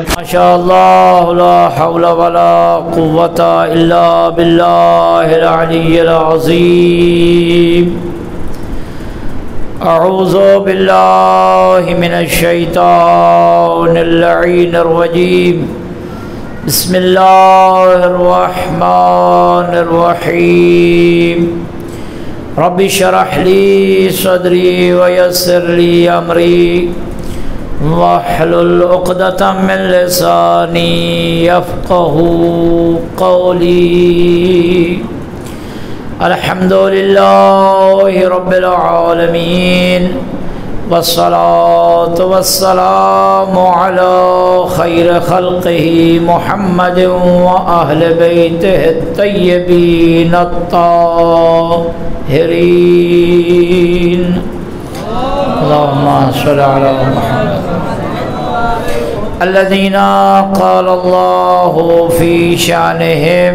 ماشاء اللہ لا حول ولا قوة الا باللہ العلی العظیم اعوذ باللہ من الشیطان اللعین الرجیم بسم اللہ الرحمن الرحیم رب اشرح لی صدری ویسر لی امری واحلل عقدۃ من لسانی یفقهوا قولی الحمدللہ رب العالمین والصلاة والسلام علی خیر خلقہ محمد وأہل بیتہ الطیبین الطاہرین اللہم صل علی محمد الذین قال اللہ فی شانہم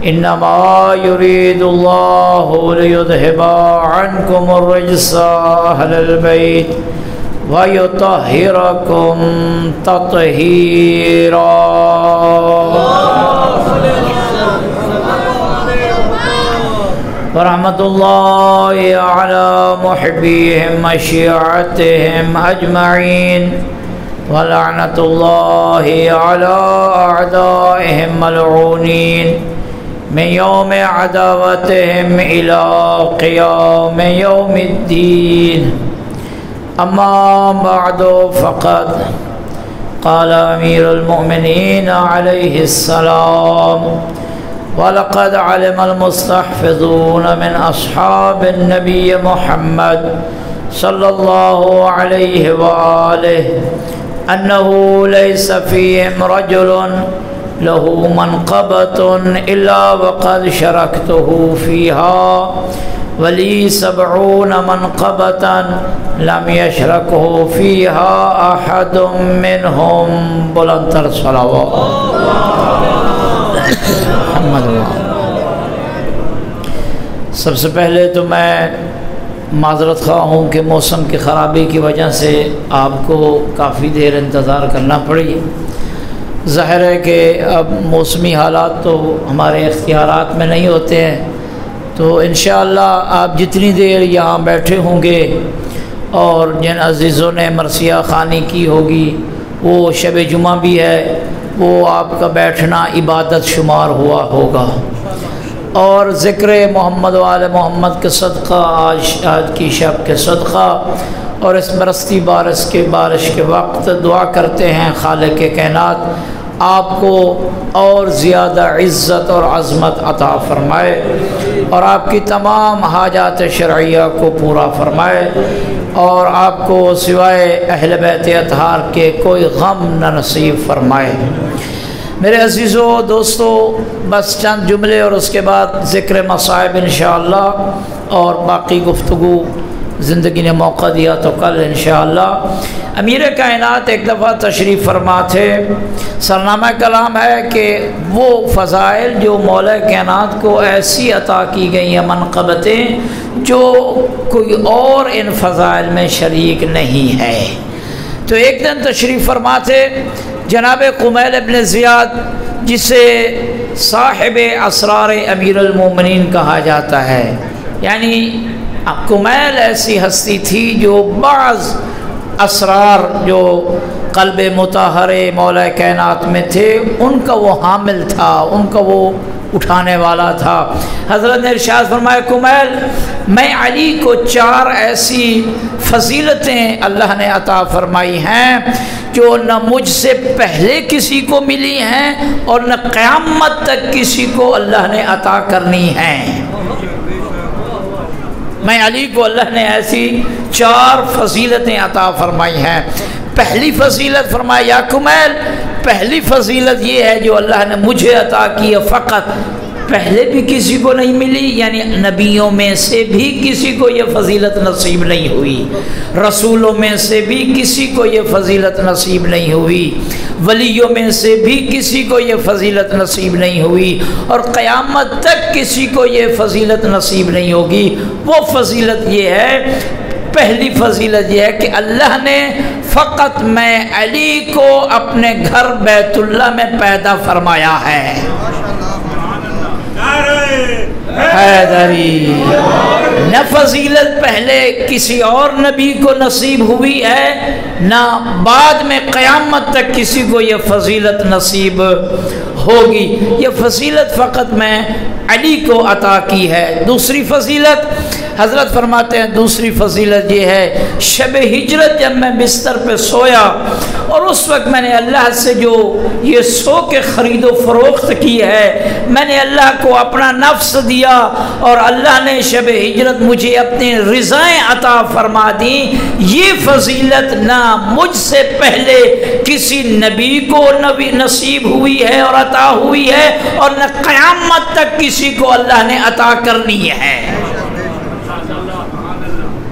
انما يريد الله ليذهب عنكم الرجس اهل البيت ويطهركم تطهيرا ورحمة الله على محبيهم وشيعتهم أجمعين ولعنة الله على أعدائهم ملعونين من يوم عداوتهم إلى قيام يوم الدين أما بعد فقد قال أمير المؤمنين عليه السلام ولقد علم المستحفظون من أصحاب النبي محمد صلى الله عليه وآله أنه ليس فيهم رجل له منقبة إلا وقد شركته فيها ولي 70 منقبة لم يشركه فيها أحد منهم بلندتر صلوات محمد اللہ۔ سب سے پہلے تو میں معذرت خواہ ہوں کہ موسم کی خرابی کی وجہ سے آپ کو کافی دیر انتظار کرنا پڑی۔ ظاہر ہے کہ اب موسمی حالات تو ہمارے اختیارات میں نہیں ہوتے ہیں، تو انشاءاللہ آپ جتنی دیر یہاں بیٹھے ہوں گے اور جن عزیزوں نے مرثیہ خوانی کی ہوگی، وہ شب جمعہ بھی ہے، وہ آپ کا بیٹھنا عبادت شمار ہوا ہوگا، اور ذکر محمد و آل محمد کے صدقہ آج کی شب کے صدقہ اور اس برستی بارش کے وقت دعا کرتے ہیں خالق کائنات آپ کو اور زیادہ عزت اور عظمت عطا فرمائے اور آپ کی تمام حاجات شرعیہ کو پورا فرمائے اور آپ کو سوائے اہل بیت اطہار کے کوئی غم نہ نصیب فرمائے۔ میرے عزیزو دوستو، بس چند جملے اور اس کے بعد ذکر مصائب انشاءاللہ اور باقی گفتگو زندگی نے موقع دیا تو کل انشاءاللہ۔ امیر کائنات ایک دفعہ تشریف فرما تھے، سرنامہ کلام ہے کہ وہ فضائل جو مولا کائنات کو ایسی عطا کی گئی ہیں منقبتیں جو کوئی اور ان فضائل میں شریک نہیں ہے۔ تو ایک دن تشریف فرما تھے جناب قمیل ابن زیاد، جسے صاحب اسرار امیر المومنین کہا جاتا ہے، یعنی قمیل ایسی ہستی تھی جو بعض اسرار جو قلب مطہر مولا کائنات میں تھے ان کا وہ حامل تھا، ان کا وہ اٹھانے والا تھا۔ حضرت نے ارشاد فرمایا، قمیل میں علی کو 4 ایسی فضیلتیں اللہ نے عطا فرمائی ہیں جو نہ مجھ سے پہلے کسی کو ملی ہیں اور نہ قیامت تک کسی کو اللہ نے عطا کرنی ہیں۔ میں علی کو اللہ نے ایسی 4 فضیلتیں عطا فرمائی ہیں۔ پہلی فضیلت فرمایا، یا قمیل پہلی فضیلت یہ ہے جو اللہ نے مجھے عطا کی ہے، فقط پہلے بھی کسی کو نہیں ملی، یعنی نبیوں میں سے بھی کسی کو یہ فضیلت نصیب نہیں ہوئی، رسولوں میں سے بھی کسی کو یہ فضیلت نصیب نہیں ہوئی، ولیوں میں سے بھی کسی کو یہ فضیلت نصیب نہیں ہوئی، اور قیامت تک کسی کو یہ فضیلت نصیب نہیں ہوگی۔ وہ فضیلت یہ ہے، پہلی فضیلت یہ ہے کہ اللہ نے فقط میں علی کو اپنے گھر بیت اللہ میں پیدا فرمایا ہے۔ حیدری نہ فضیلت پہلے کسی اور نبی کو نصیب ہوئی ہے، نہ بعد میں قیامت تک کسی کو یہ فضیلت نصیب ہوگی۔ یہ فضیلت فقط میں علی کو عطا کی ہے۔ دوسری فضیلت حضرت فرماتے ہیں، دوسری فضیلت یہ ہے، شب ہجرت جب میں بستر پہ سویا اور اس وقت میں نے اللہ سے جو یہ سو کے خرید و فروخت کی ہے، میں نے اللہ کو اپنا نفس دیا اور اللہ نے شب ہجرت مجھے اپنی رضائیں عطا فرما دی۔ یہ فضیلت نہ مجھ سے پہلے کسی نبی کو نصیب ہوئی ہے اور عطا ہوئی ہے، اور نہ قیامت تک کسی کو اللہ نے عطا کرنی ہے۔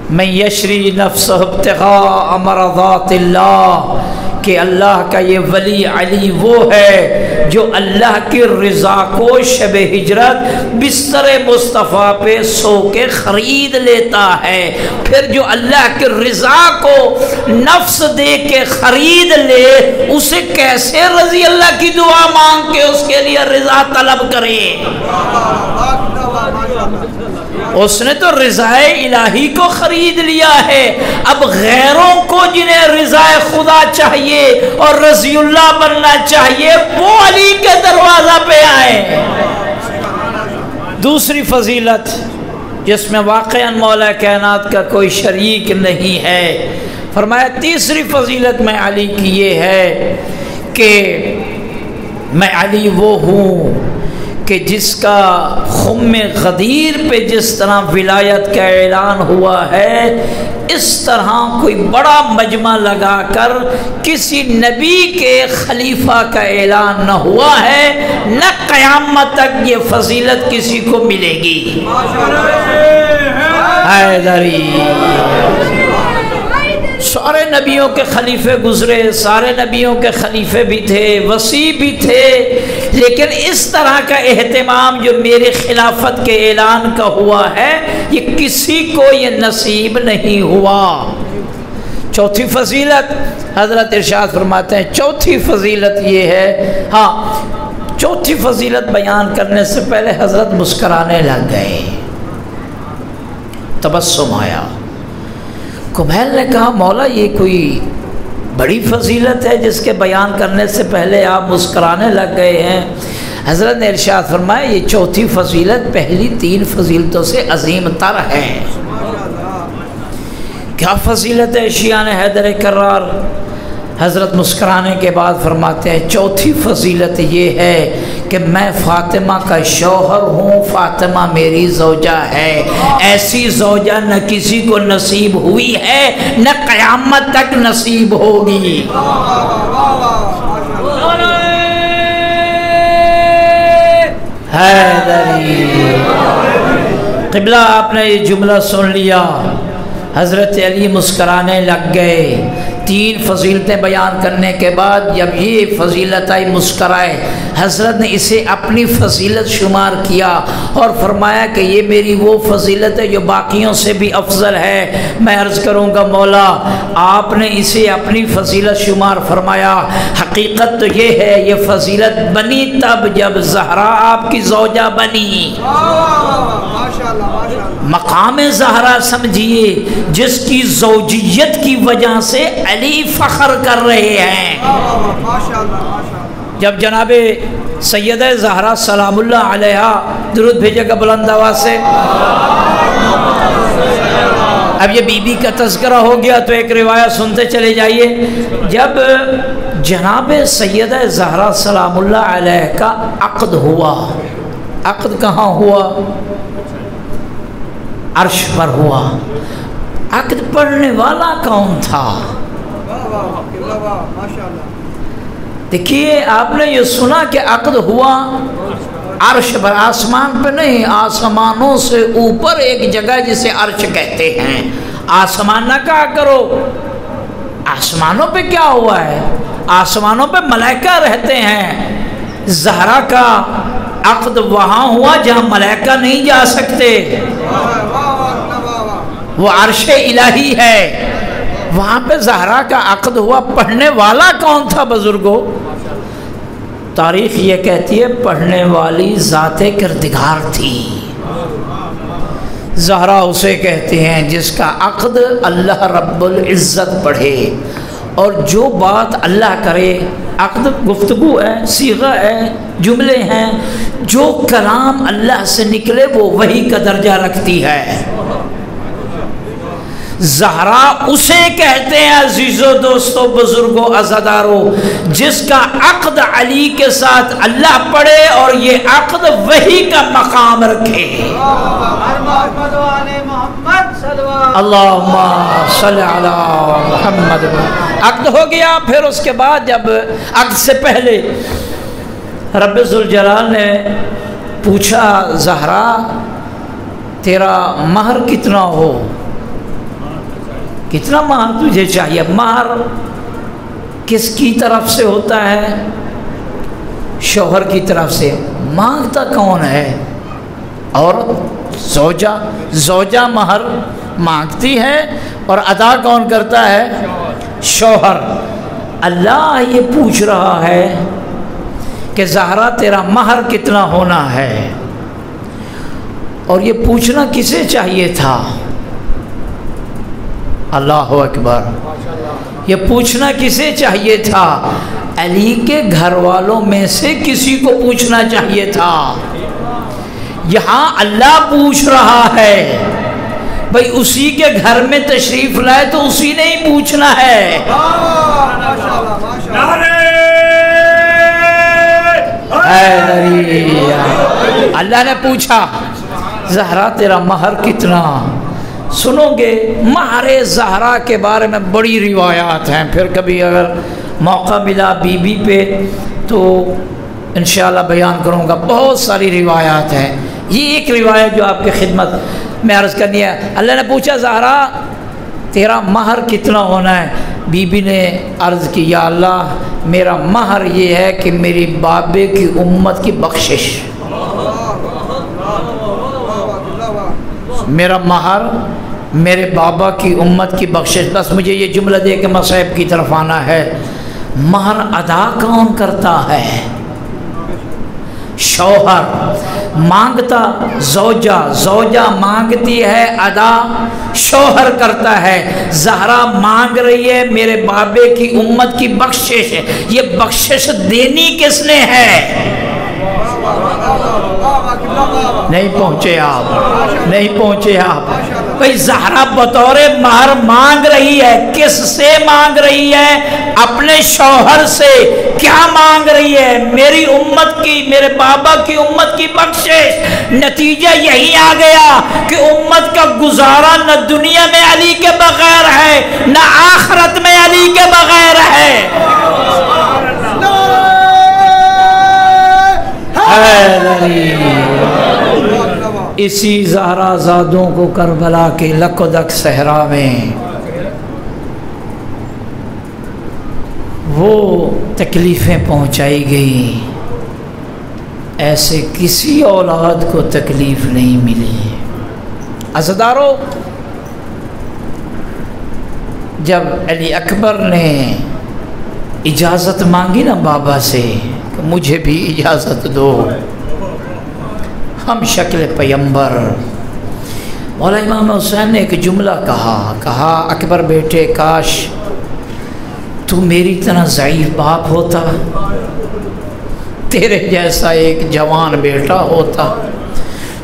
میں یشری نفسہ ابتغاء مرضات اللہ، کہ اللہ کا یہ ولی علی وہ ہے جو اللہ کی رضا کو شب ہجرت بستر مصطفیٰ پہ سو کے خرید لیتا ہے۔ پھر جو اللہ کی رضا کو نفس دے کے خرید لے، اسے کیسے رضی اللہ کی دعا مانگ کے اس کے لیے رضا طلب کرے؟ اس نے تو رضائے الہی کو خرید لیا ہے، اب غیروں کو جنہیں رضائے خدا چاہیے اور رضی اللہ بننا چاہیے، وہ علی کے دروازہ پہ آئے۔ دوسری فضیلت جس میں واقعاً مولا کائنات کا کوئی شریک نہیں ہے، فرمایا تیسری فضیلت میں علی کی یہ ہے کہ میں علی وہ ہوں کہ جس کا خم غدیر پہ جس طرح ولایت کا اعلان ہوا ہے، اس طرح کوئی بڑا مجمع لگا کر کسی نبی کے خلیفہ کا اعلان نہ ہوا ہے، نہ قیامت تک یہ فضیلت کسی کو ملے گی۔ حیدری سارے نبیوں کے خلیفے گزرے، سارے نبیوں کے خلیفے بھی تھے، وصی بھی تھے، لیکن اس طرح کا اہتمام جو میرے خلافت کے اعلان کا ہوا ہے، یہ کسی کو یہ نصیب نہیں ہوا۔ چوتھی فضیلت حضرت ارشاد فرماتے ہیں، چوتھی فضیلت یہ ہے، ہاں چوتھی فضیلت بیان کرنے سے پہلے حضرت مسکرانے لگ گئے، تبسم آیا۔ کمیل نے کہا مولا یہ کوئی بڑی فضیلت ہے جس کے بیان کرنے سے پہلے آپ مسکرانے لگ گئے ہیں۔ حضرت نے ارشاد فرمایا یہ چوتھی فضیلت پہلی تین فضیلتوں سے عظیم تر ہے۔ کیا فضیلت ہے شیعان حیدر کرار؟ حضرت مسکرانے کے بعد فرماتے ہیں چوتھی فضیلت یہ ہے کہ میں فاطمہ کا شوہر ہوں، فاطمہ میری زوجہ ہے، ایسی زوجہ نہ کسی کو نصیب ہوئی ہے نہ قیامت تک نصیب ہوگی۔ حیدری قبلہ آپ نے یہ جملہ سن لیا، حضرت علی مسکرانے لگ گئے۔ تین فضیلتیں بیان کرنے کے بعد جب یہ فضیلت آئی مسکرائے، حضرت نے اسے اپنی فضیلت شمار کیا اور فرمایا کہ یہ میری وہ فضیلت ہے جو باقیوں سے بھی افضل ہے۔ میں عرض کروں گا مولا آپ نے اسے اپنی فضیلت شمار فرمایا، حقیقت تو یہ ہے یہ فضیلت بنی تب جب زہرا آپ کی زوجہ بنی۔ مقام زہرا سمجھیے جس کی زوجیت کی وجہ سے علی فخر کر رہے ہیں۔ جب جناب سیدہ زہرا سلام اللہ علیہا، درود بھیجے گا بلند آواز سے۔ اب یہ بی بی کا تذکرہ ہو گیا تو ایک روایت سنتے چلے جائیے۔ جب جناب سیدہ زہرا سلام اللہ علیہ کا عقد ہوا، عقد کہاں ہوا؟ عرش پر ہوا۔ عقد پڑھنے والا کون تھا؟ دیکھیے آپ نے یہ سنا کہ عقد ہوا عرش پر، آسمان پہ نہیں، آسمانوں سے اوپر ایک جگہ جسے عرش کہتے ہیں۔ آسمان نہ کہا کرو، آسمانوں پہ کیا ہوا ہے؟ آسمانوں پہ ملائکہ رہتے ہیں۔ زہرا کا عقد وہاں ہوا جہاں ملائکہ نہیں جا سکتے۔ وہ عرش الہی ہے، وہاں پہ زہرا کا عقد ہوا، پڑھنے والا کون تھا بزرگوں؟ تاریخ یہ کہتی ہے پڑھنے والی ذات کردگار تھی۔ زہرا اسے کہتے ہیں جس کا عقد اللہ رب العزت پڑھے، اور جو بات اللہ کرے، عقد گفتگو ہے، صیغہ ہے، جملے ہیں، جو کلام اللہ سے نکلے وہ وحی کا درجہ رکھتی ہے۔ زہرا اسے کہتے ہیں عزیزو دوستو بزرگو عزادارو جس کا عقد علی کے ساتھ اللہ پڑھے اور یہ عقد وحی کا مقام رکھے۔ اللہم صلی علی محمد۔ عقد ہو گیا، پھر اس کے بعد جب عقد سے پہلے رب ذوالجلال نے پوچھا زہرا تیرا مہر کتنا ہو، کتنا مہر تجھے چاہیے؟ مہر کس کی طرف سے ہوتا ہے؟ شوہر کی طرف سے۔ مانگتا کون ہے؟ عورت، زوجہ۔ زوجہ مہر مانگتی ہے اور ادا کون کرتا ہے؟ شوہر۔ اللہ یہ پوچھ رہا ہے کہ زہرا تیرا مہر کتنا ہونا ہے، اور یہ پوچھنا کسے چاہیے تھا؟ اللہ اکبر۔ یہ پوچھنا کسے چاہیے تھا؟ علی کے گھر والوں میں سے کسی کو پوچھنا چاہیے تھا۔ یہاں اللہ پوچھ رہا ہے، بھئی اسی کے گھر میں تشریف لائے تو اسی نے ہی پوچھنا ہے۔ اللہ نے پوچھا زہرا تیرا مہر کتنا؟ سنو گے مہر زہرا کے بارے میں بڑی روایات ہیں، پھر کبھی اگر موقع ملا بی بی پہ تو انشاءاللہ بیان کروں گا، بہت ساری روایات ہیں۔ یہ ایک روایت جو آپ کی خدمت میں عرض کرنی ہے، اللہ نے پوچھا زہرا تیرا مہر کتنا ہونا ہے؟ بی بی نے عرض کی یا اللہ میرا مہر یہ ہے کہ میری بابے کی امت کی بخشش، میرا مہر میرے بابا کی امت کی بخشش، بس مجھے یہ جملہ دے کے مصائب کی طرف آنا ہے۔ مہر ادا کون کرتا ہے؟ شوہر۔ مانگتا زوجہ، زوجہ مانگتی ہے، ادا شوہر کرتا ہے۔ زہرا مانگ رہی ہے میرے بابے کی امت کی بخشش، یہ بخشش دینی کس نے ہے؟ نہیں پہنچے آپ، نہیں پہنچے آپ۔ بھئی زہرا بطور مہر مانگ رہی ہے، کس سے مانگ رہی ہے؟ اپنے شوہر سے۔ کیا مانگ رہی ہے؟ میری امت کی، میرے بابا کی امت کی بخشش۔ نتیجہ یہی آ گیا کہ امت کا گزارا نہ دنیا میں علی کے بغیر ہے نہ آخرت میں علی کے بغیر ہے۔ اسی زہرا زادوں کو کربلا کے لکدک صحرا میں وہ تکلیفیں پہنچائی گئی، ایسے کسی اولاد کو تکلیف نہیں ملی۔ عزادارو جب علی اکبر نے اجازت مانگی نا بابا سے کہ مجھے بھی اجازت دو، ہم شکل پیمبر، مولا امام حسین نے ایک جملہ کہا اکبر بیٹے کاش تو میری طرح ضعیف باپ ہوتا، تیرے جیسا ایک جوان بیٹا ہوتا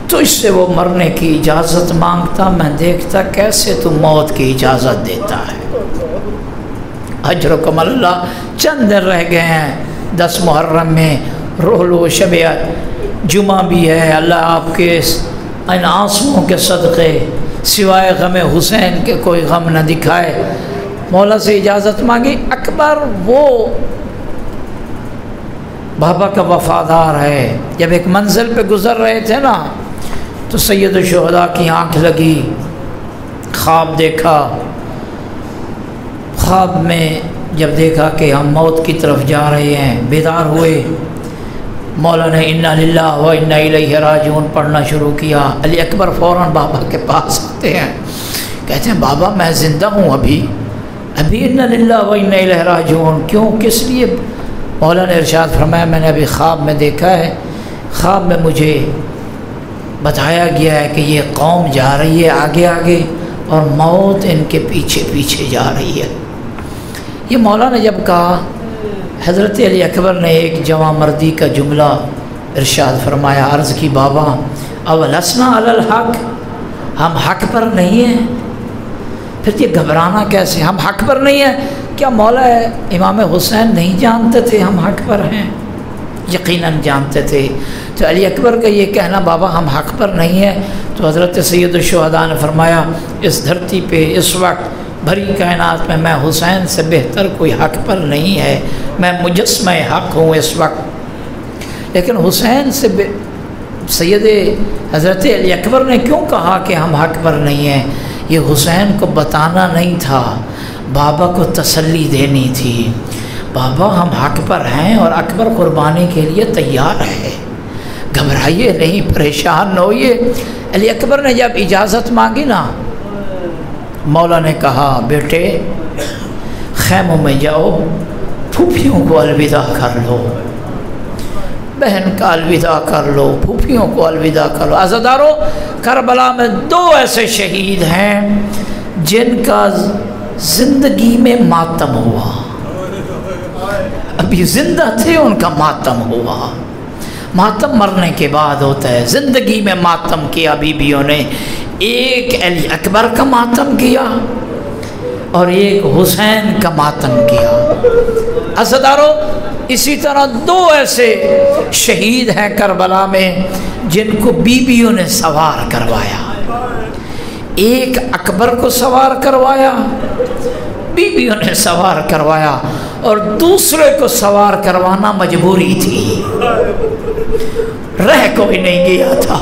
تو اس سے وہ مرنے کی اجازت مانگتا، میں دیکھتا کیسے تو موت کی اجازت دیتا ہے۔ اجرکم اللہ، چند دن رہ گئے ہیں 10 محرم میں، روح و شبیعت جمعہ بھی ہے، اللہ آپ کے ان آنسوؤں کے صدقے سوائے غم حسین کے کوئی غم نہ دکھائے۔ مولا سے اجازت مانگی۔ اکبر وہ بابا کا وفادار ہے، جب ایک منزل پہ گزر رہے تھے نا تو سید الشہداء کی آنکھ لگی، خواب دیکھا، خواب میں جب دیکھا کہ ہم موت کی طرف جا رہے ہیں، بیدار ہوئے، مولا نے انا للہ و انا الیہ راجعون پڑھنا شروع کیا۔ علی اکبر فوراً بابا کے پاس آتے ہیں کہتے ہیں بابا میں زندہ ہوں ابھی انا للہ و انا الیہ راجعون. کیوں؟ کس لیے؟ مولا نے ارشاد فرمایا میں نے ابھی خواب میں دیکھا ہے، خواب میں مجھے بتایا گیا ہے کہ یہ قوم جا رہی ہے آگے آگے اور موت ان کے پیچھے پیچھے جا رہی ہے. یہ مولا نے جب کہا، حضرت علی اکبر نے ایک جواں مردی کا جملہ ارشاد فرمایا، عرض کی بابا اولسنا علی الحق، ہم حق پر نہیں ہیں؟ پھر یہ گھبرانا کیسے؟ ہم حق پر نہیں ہیں؟ کیا مولا امام حسین نہیں جانتے تھے ہم حق پر ہیں؟ یقیناً جانتے تھے. تو علی اکبر کا یہ کہنا بابا ہم حق پر نہیں ہیں، تو حضرت سید الشہداء نے فرمایا اس دھرتی پہ اس وقت بھری کائنات میں حسین سے بہتر کوئی حق پر نہیں ہے، میں مجسمہ حق ہوں اس وقت. لیکن حسین سے سید حضرت علی اکبر نے کیوں کہا کہ ہم حق پر نہیں ہیں؟ یہ حسین کو بتانا نہیں تھا، بابا کو تسلی دینی تھی. بابا ہم حق پر ہیں اور اکبر قربانی کے لیے تیار ہے، گھبرائیے نہیں، پریشان نہ ہوئیے. علی اکبر نے جب اجازت مانگی نا، مولا نے کہا بیٹے خیموں میں جاؤ، پھوپھیوں کو الوداع کر لو، بہن کا الوداع کر لو، پھوپھیوں کو الوداع کر لو. عزادارو کربلا میں 2 ایسے شہید ہیں جن کا زندگی میں ماتم ہوا، ابھی زندہ تھے ان کا ماتم ہوا. ماتم مرنے کے بعد ہوتا ہے، زندگی میں ماتم کیا بیویوں نے. ایک علی اکبر کا ماتم کیا اور ایک حسین کا ماتم کیا. عزادارو اسی طرح 2 ایسے شہید ہیں کربلا میں جن کو بیویوں نے سوار کروایا. ایک اکبر کو سوار کروایا، بیویوں نے سوار کروایا، اور دوسرے کو سوار کروانا مجبوری تھی، رہ کوئی نہیں گیا تھا.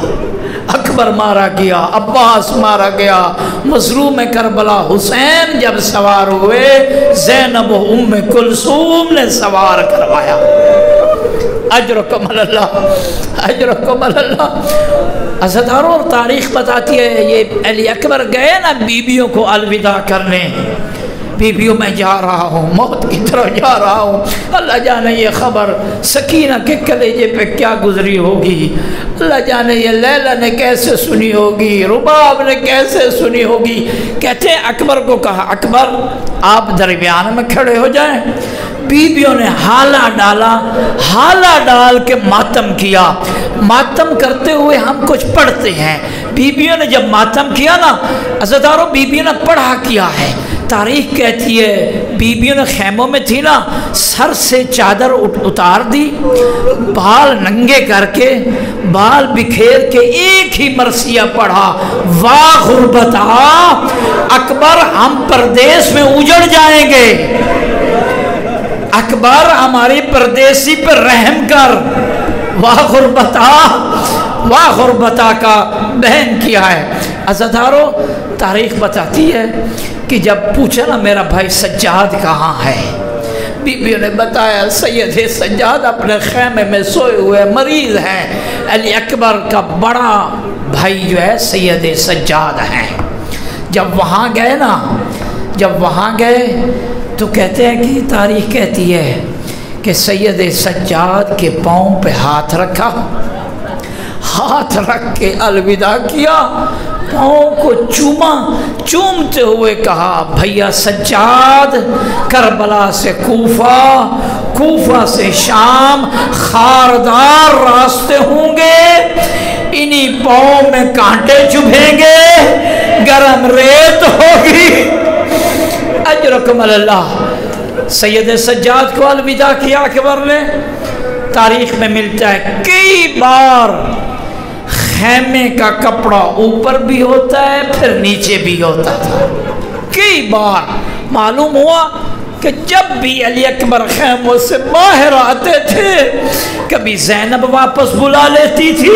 اکبر مارا گیا، عباس مارا گیا، مظلوم کربلا حسین جب سوار ہوئے زینب و ام کلثوم نے سوار کروایا. اجرکم اللہ، اجرکم اللہ. عزادارو تاریخ بتاتی ہے یہ علی اکبر گئے نا بیویوں کو الوداع کرنے، بیویوں میں جا رہا ہوں، موت کی طرف جا رہا ہوں، اللہ جانے یہ خبر سکینہ کے کلیجے پہ کیا گزری ہوگی، اللہ جانے یہ لیلہ نے کیسے سنی ہوگی، رباب نے کیسے سنی ہوگی. کہتے ہیں اکبر کو کہا اکبر آپ درمیان میں کھڑے ہو جائیں. بیویوں نے حالہ ڈالا، حالہ ڈال کے ماتم کیا. ماتم کرتے ہوئے ہم کچھ پڑھتے ہیں، بیویوں نے جب ماتم کیا نا عزادارو بیویوں نے پڑھا کیا ہے. تاریخ کہتی ہے بیویوں نے خیموں میں تھی نا، سر سے چادر اتار دی، بال ننگے کر کے، بال بکھیر کے ایک ہی مرثیہ پڑھا، واہ غربتا اکبر ہم پردیس میں اجڑ جائیں گے، اکبر ہماری پردیسی پر رحم کر. واہ غربتا، واہ غربتا کا بہن کیا ہے. عزادارو تاریخ بتاتی ہے کہ جب پوچھا نا میرا بھائی سجاد کہاں ہے، بیویوں نے بتایا سید سجاد اپنے خیمے میں سوئے ہوئے مریض ہیں. علی اکبر کا بڑا بھائی جو ہے سید سجاد ہیں. جب وہاں گئے نا، جب وہاں گئے تو کہتے ہیں کہ تاریخ کہتی ہے کہ سید سجاد کے پاؤں پہ ہاتھ رکھا، ہاتھ رکھ کے الوداع کیا، پاؤں کو چوما، چومتے ہوئے کہا بھیا سجاد کربلا سے کوفہ، کوفہ سے شام خاردار راستے ہوں گے، انہی پاؤں میں کانٹے چبھیں گے، گرم ریت ہوگی. اجرکم اللہ. سید سجاد کو الوداع کیا اکبر نے. تاریخ میں ملتا ہے کئی بار خیمے کا کپڑا اوپر بھی ہوتا ہے پھر نیچے بھی ہوتا تھا. کئی بار معلوم ہوا کہ جب بھی علی اکبر خیموں سے باہر آتے تھے کبھی زینب واپس بلا لیتی تھی،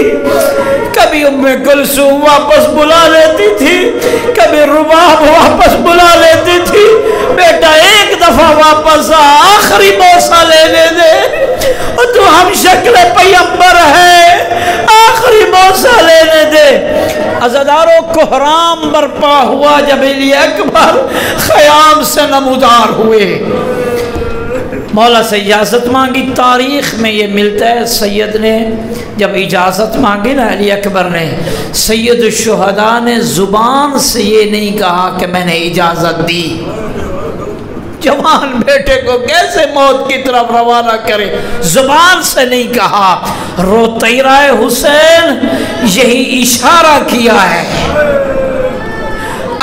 کبھی ام کلثوم واپس بلا لیتی تھی، کبھی رباب واپس بلا لیتی تھی. بیٹا ایک دفعہ واپس آخری بوسہ لینے دے، اور تو ہم شکل پیغمبر ہے، آخری بوسہ لینے دے. عزادارو کوہرام برپا ہوا جب علی اکبر خیام سے نمودار ہوئے، مولا سے اجازت مانگی۔ تاریخ میں یہ ملتا ہے سید نے جب اجازت مانگی نا علی اکبر نے، سید الشہداء نے زبان سے یہ نہیں کہا کہ میں نے اجازت دی۔ جوان بیٹے کو کیسے موت کی طرف روانہ کرے، زبان سے نہیں کہا۔ روتے رائے حسین یہی اشارہ کیا ہے،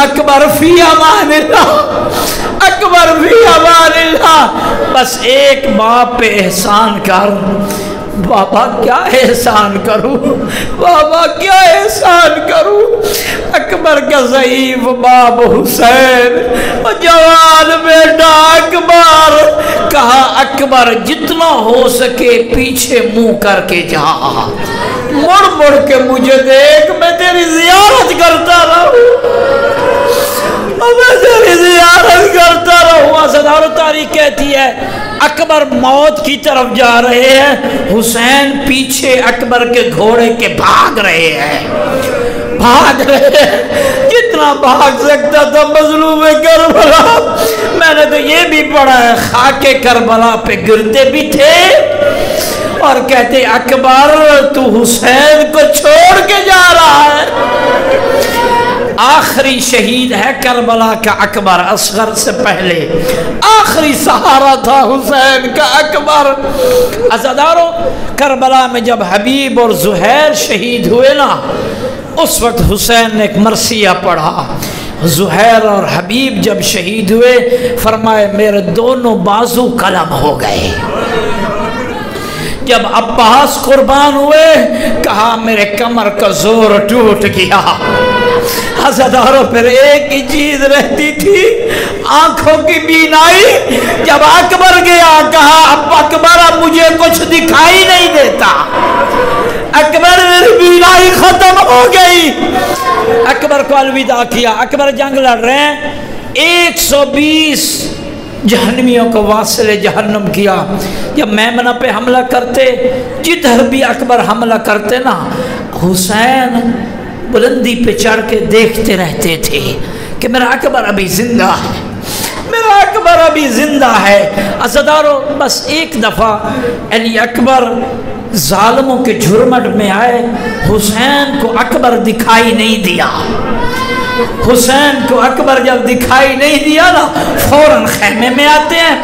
اکبر فی امان اللہ، اکبر فی امان اللہ۔ بس ایک باپ پہ احسان کر۔ بابا کیا احسان کروں، بابا کیا احسان کروں۔ اکبر کا ضعیف باپ حسین، جوان بیٹا اکبر، کہا اکبر جتنا ہو سکے پیچھے منہ کر کے جا، مڑ مڑ کے مجھے دیکھ، میں تیری زیارت کرتا رہوں، میں تیری زیارت کرتا رہوں۔ عزادارو تاریخ کہتی ہے اکبر موت کی طرف جا رہے ہیں، حسین پیچھے اکبر کے گھوڑے کے بھاگ رہے ہیں، بھاگ رہے ہیں جتنا بھاگ سکتا تھا مظلوم کربلا۔ میں نے تو یہ بھی پڑھا ہے خاک کربلا پہ گرتے بھی تھے اور کہتے اکبر تو حسین کو چھوڑ کے جا رہا ہے۔ آخری شہید ہے کربلا کا اکبر، اصغر سے پہلے آخری سہارا تھا حسین کا اکبر۔ عزادارو کربلا میں جب حبیب اور زہیر شہید ہوئے نا، اس وقت حسین نے ایک مرثیہ پڑھا۔ زہیر اور حبیب جب شہید ہوئے فرمائے میرے دونوں بازو قلم ہو گئے۔ جب عباس قربان ہوئے کہا میرے کمر کا زور ٹوٹ گیا۔ عزادارو پھر ایک ہی چیز رہتی تھی، آنکھوں کی بینائی۔ جب اکبر گیا کہا اب اکبر اب مجھے کچھ دکھائی نہیں دیتا، اکبر میری بینائی ختم ہو گئی۔ اکبر کو الوداع کیا۔ اکبر جنگ لڑ رہے ہیں، 120 جہنمیوں کو واصل جہنم کیا۔ جب میمنہ پہ حملہ کرتے، جدھر بھی اکبر حملہ کرتے نا، حسین بلندی پہ چڑھ کے دیکھتے رہتے تھے کہ میرا اکبر ابھی زندہ ہے، میرا اکبر ابھی زندہ ہے۔ عزادارو بس ایک دفعہ علی اکبر ظالموں کے جھرمٹ میں آئے، حسین کو اکبر دکھائی نہیں دیا۔ حسین کو اکبر جب دکھائی نہیں دیا نا، فوراً خیمے میں آتے ہیں،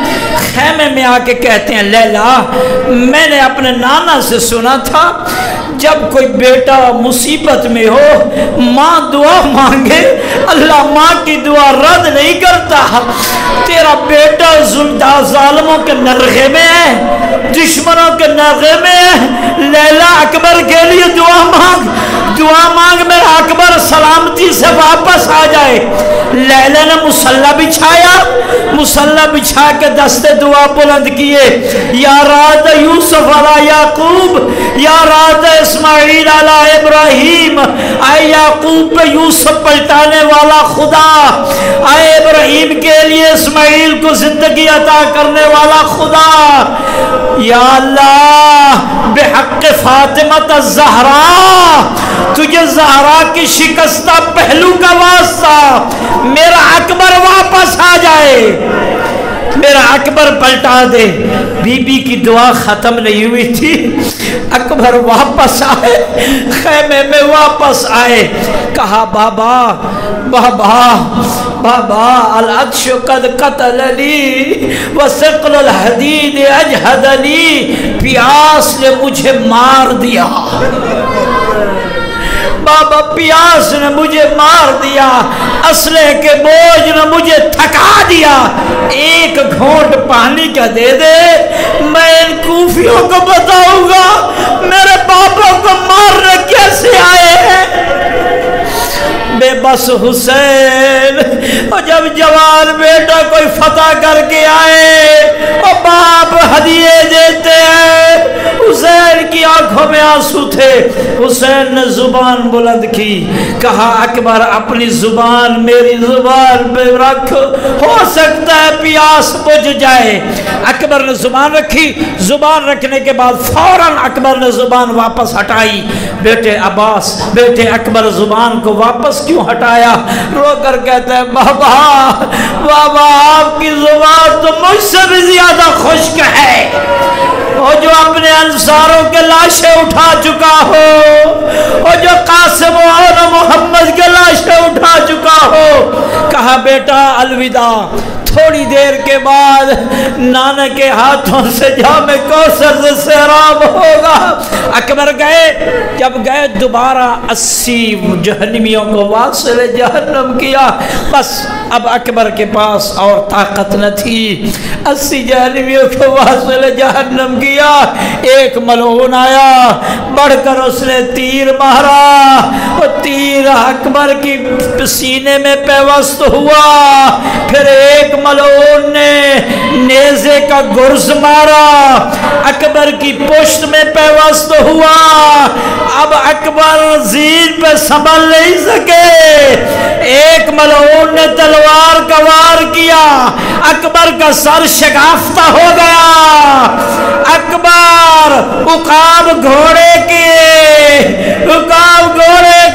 خیمے میں آ کے کہتے ہیں لیلا میں نے اپنے نانا سے سنا تھا جب کوئی بیٹا مصیبت میں ہو ماں دعا مانگے اللہ ماں کی دعا رد نہیں کرتا، تیرا بیٹا ظالموں کے نرغے میں ہے، دشمنوں کے نرغے میں ہے، لیلا اکبر کے لیے دعا مانگ، دعا مانگ میرا اکبر سلامتی سے واپس آ جائے۔ لیلا نے مصلی بچھایا، مصلی بچھا کے دستے دعا بلند کیے، یا رات یوسف علی یعقوب، یا رات اسماعیل علی ابراہیم، اے یعقوب پہ یوسف پلٹانے والا خدا، اے ابراہیم کے لیے اسماعیل کو زندگی عطا کرنے والا خدا، یا اللہ بحق فاطمہ الزہرا، تجھے زہرا کی شکستہ پہلو کا واسطہ میرا اکبر واپس آ جائے، میرا اکبر پلٹا دے۔ بی بی کی دعا ختم نہیں ہوئی تھی، اکبر واپس آئے، خیمے میں واپس آئے، کہا بابا بابا بابا العطش قد قتلنی وثقل الحدید اجہدنی، پیاس نے مجھے مار دیا، بابا پیاس نے مجھے مار دیا، اسلحے کے بوجھ نے مجھے تھکا دیا، ایک گھونٹ پانی کا دے دے، میں ان کوفیوں کو بتاؤں گا میرے پاپا کو مارنے کیسے آئے ہیں۔ بے بس حسین، اور جب جوان بیٹا کوئی فتح کر کے آئے اور باپ ہدیے دیتے ہیں، حسین کی آنکھ آنکھوں میں آنسو تھے۔ حسین نے زبان بلند کی، کہا اکبر اپنی زبان میری زبان پہ رکھ، ہو سکتا ہے پیاس بجھ جائے۔ اکبر نے زبان رکھی، زبان رکھنے کے بعد فوراً اکبر نے زبان واپس ہٹائی۔ بیٹے عباس، بیٹے اکبر زبان کو واپس کیوں ہٹایا؟ رو کر کہتے ہیں بابا آپ کی زبان تو مجھ سے بھی زیادہ خشک ہے، اور جو اپنے انصاروں کے لاشیں اٹھا چکا ہو، اور جو قاسم اور محمد کے لاشیں اٹھا چکا ہو۔ کہا بیٹا الوداع، تھوڑی دیر کے بعد نانا کے ہاتھوں سے جام کوثر سے سیراب ہوگا۔ اکبر گئے، جب گئے دوبارہ 80 جہنمیوں کو واصل جہنم کیا۔ بس اب اکبر کے پاس اور طاقت نہ تھی، 80 جہنمیوں کو واصل جہنم کیا۔ ایک ملعون آیا، بڑھ کر اس نے تیر مارا، وہ تیر اکبر کی سینے میں پیوست ہوا۔ پھر ایک ملعون نے نیزے کا گرز مارا، اکبر کی پشت میں پیوست ہوا۔ اب اکبر زین پہ سنبھل نہیں سکے، ایک ملعون نے تلوار کا وار کیا، اکبر کا سر شگافتہ ہو گیا۔ اکبر عقاب گھوڑے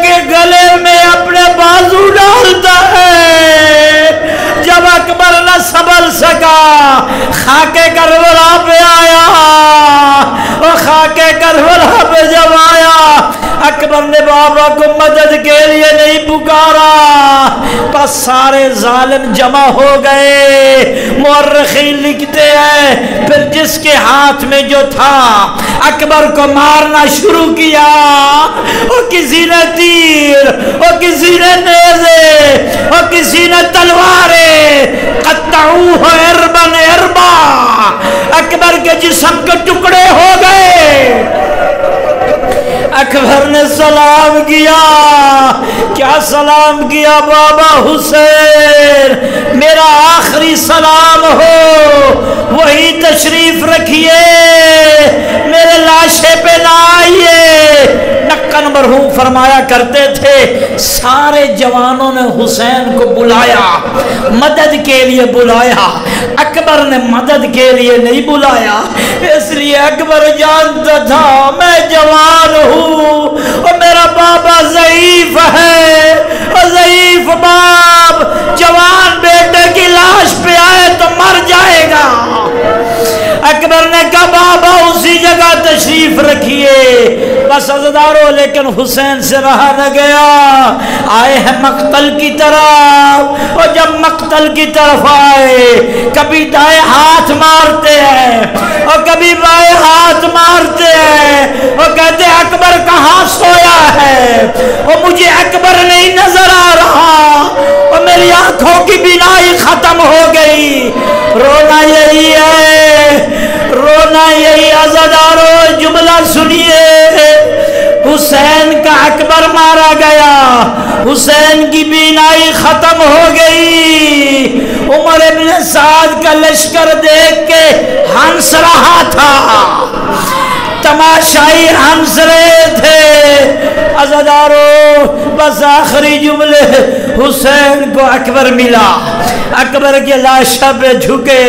کے گلے میں اپنے بازو ڈالتا ہے۔ جب اکبر نہ سنبھل سکا، خاکے کربلا پہ آیا، اور خاکے کربلا پہ جب آیا، اکبر نے بابا کو مدد کے لیے نہیں پکارا، بس سارے ظالم جمع ہو گئے۔ مورخین لکھتے ہیں پھر جس کے ہاتھ میں جو تھا اکبر کو مارنا شروع کیا، اور کسی نے تیر، اور کسی نے نیزے، اور کسی نے تلواریں، قطعوہ اربن اربا، اکبر کے جسم کے ٹکڑے ہو گئے۔ اکبر نے سلام کیا، کیا سلام کیا؟ بابا حسین میرا آخری سلام ہو، وہی تشریف رکھیے، میرے لاشے پہ نہ آئیے۔ نکن مرحوم فرمایا کرتے تھے سارے جوانوں نے حسین کو بلایا، مدد کے لیے بلایا، اکبر نے مدد کے لیے نہیں بلایا، اس لیے اکبر جانتا تھا میں جوان ہوں اور میرا بابا ضعیف ہے، اور ضعیف باپ جوان بیٹے کی لاش پہ آئے تو مر جائے گا۔ اکبر نے کہا بابا اسی جگہ تشریف رکھیے، بس عزیزارو، لیکن حسین سے رہا نہ گیا، آئے ہیں مقتل کی طرف، اور جب مقتل کی طرف آئے کبھی دائیں ہاتھ مارتے ہیں اور کبھی بائیں ہاتھ مارتے ہیں، اور کہتے ہیں اکبر کہاں سویا ہے، اور مجھے اکبر نہیں نظر آ رہا، اور میری آنکھوں کی بینائی ختم ہو گئی۔ رونا یہی ہے، رونا یہی عزادارو، جملہ سنیے، حسین کا اکبر مارا گیا، حسین کی بینائی ختم ہو گئی، عمر ابن سعد کا لشکر دیکھ کے ہنس رہا تھا، تماشائی ہنس رہے تھے۔ عزادارو بس آخری جملے، حسین کو اکبر ملا، اکبر کے لاشہ پہ جھکے،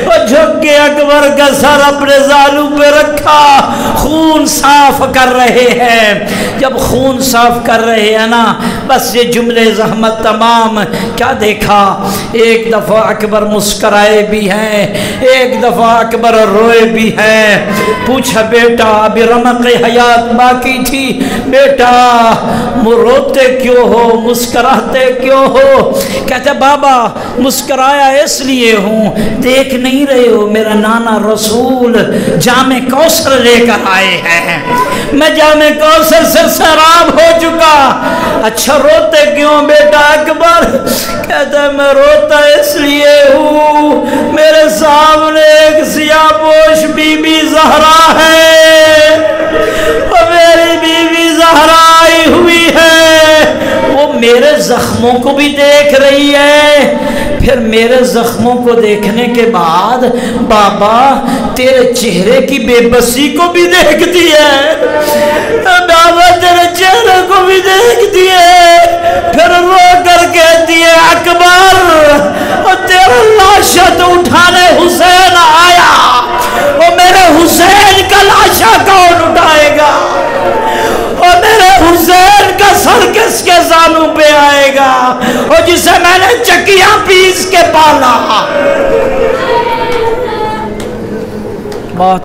اور جھک کے اکبر کا سر اپنے زانو پہ رکھا، خون صاف کر رہے ہیں۔ جب خون صاف کر رہے ہیں نا، بس یہ جملے زحمت تمام۔ کیا دیکھا؟ ایک دفعہ اکبر مسکرائے بھی ہیں، ایک دفعہ اکبر روئے بھی ہیں۔ پوچھا بیٹا ابھی رمق حیات باقی تھی، بیٹا روتے کیوں ہو، مسکراتے کیوں ہو؟ کہتے بابا مسکرایا اس لیے ہوں، دیکھ نہیں رہے ہو میرا نانا رسول جام کوثر لے کر آئے ہیں، میں جام کوثر سے سیراب ہو چکا۔ اچھا روتے کیوں بیٹا اکبر؟ کہتا ہے میں روتا اس لیے ہوں، میرے سامنے ایک سیاہ پوش بی بی زہرا ہے، اور میری بی بی زہرا آئی ہوئی ہے، وہ میرے زخموں کو بھی دیکھ رہی ہے، پھر میرے زخموں کو دیکھنے کے بعد بابا تیرے چہرے کی بے بسی کو بھی دیکھتی ہے، بابا تیرے چہرے کو بھی دیکھتی ہے، پھر رو کر کہتی ہے اکبر تیرا لاشت اٹھانے حسین آیا، اور میرے حسین کا لاشا کون اٹھائے گا، اور میرے حسین کا سر کس کے زانوں پہ آئے گا، اور جسے میں نے چکیاں پیس کے پالا۔